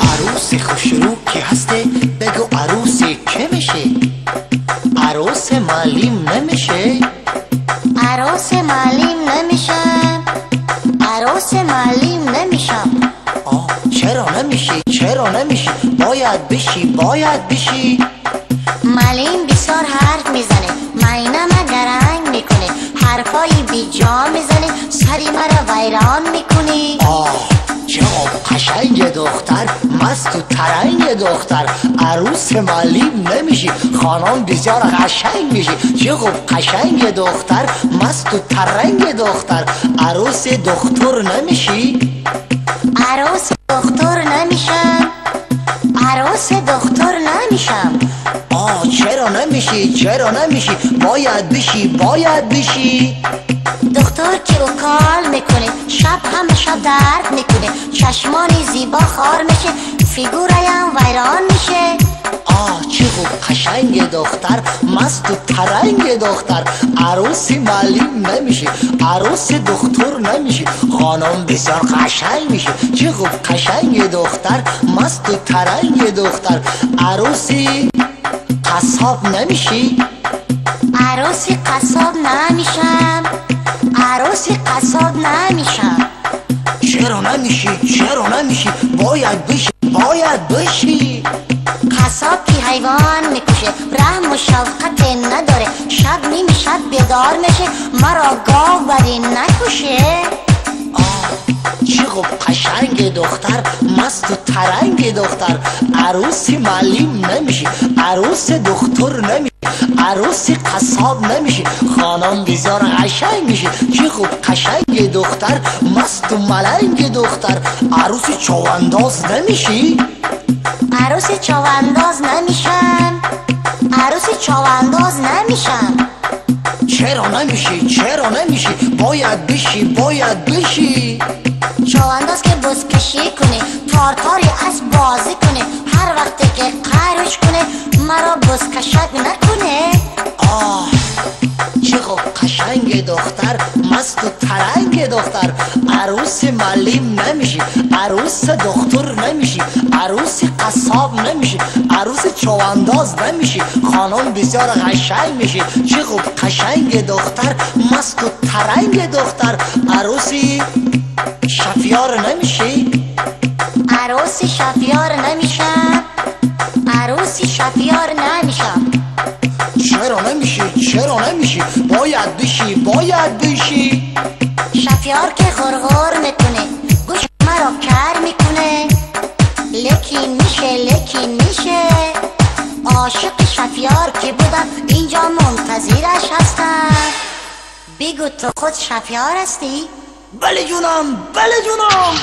عروس خوشرو کی هسته؟ بگو عروس که میشه؟ عروس معلم نمیشه؟ عروس معلم نمیشم، عروس معلم نمیشم. چرا نمیشی؟ چرا نمیشی؟ باید بشی، باید بشی. معلم بسیار حرف میزنه، معینم درنگ میکنه، حرفای بی جا میزنه، سری مرا ویران میکنی. چقدر قشنگ دختر، مست و ترنگ دختر. عروس معلم نمیشی، خانم بسیار قشنگ میشی. چقدر قشنگ دختر، مست و ترنگ دختر. عروس دکتر نمیشی؟ عروس دکتر نمیشم، عروس دکتر نمیشم. چرا نمیشی؟ چرا نمیشی؟ باید بشی، باید بشی. دکتر که او کال میکنه، شب همه شب درد میکنه، چشمانی زیبا خار میشه، فیگورایم ویران میشه. چقدر قشنگ دختر، مست و ترنگ دختر. عروس معلم نمیشی، عروس دکتر نمیشی، خانم بسیار قشنگ میشه. چقدر قشنگ دختر، مست و ترنگ دختر. عروس قصاب نمیشی؟ عروس قصاب نمیشم، عروس قصاب نمیشم. چرا نمیشی؟ چرا نمیشی؟ باید بشی، باید بشی. قصاب که حیوان میکشه، رحم و شفقت نداره، شب نیم شب بیدار میشه، مرا گاو بری نکشه. چقدر قشنگ دختر، مست و ترنگ دختر. عروس معلم نمیشی، عروس دکتر نمیشی، عروس قصاب نمیشی، خانم بسیار قشنگ میشی. چقدر قشنگ دختر، مست و ملنگ دختر. عروس چوانداز نمیشی؟ عروس چوانداز نمیشم، عروس چوانداز نمیشم. چرا نمیشی؟ چرا نمیشی؟ باید بشی، باید بشی. چوانداز که بزکشی کنه، تارتاری از بازی کنه، هر وقت که قهرش کنه مرا بزکشک نکنه. چقدر قشنگ دختر، مست و ترنگ دختر. عروس معلم نمیشی، عروس دکتر نمیشی، عروس قصاب نمیشی، عروس چوانداز نمیشی، خانم بسیار قشنگ میشی. چقدر قشنگ دختر، مست و ترنگ دختر. عروس شفیار نمیشی؟ عروس شفیار نمیشم، عروس شفیار نمیشم. چرا نمیشی؟ چرا نمیشی؟ باید بشی، باید بشی. شفیار که غرغر میکنه، گوش مرا کر میکنه، لیکن میشه، لیکن میشه. عاشق شفیار که بودم، اینجا منتظرش هستم. بگو تو خود شفیار هستی؟ بله جونم، بله جونم.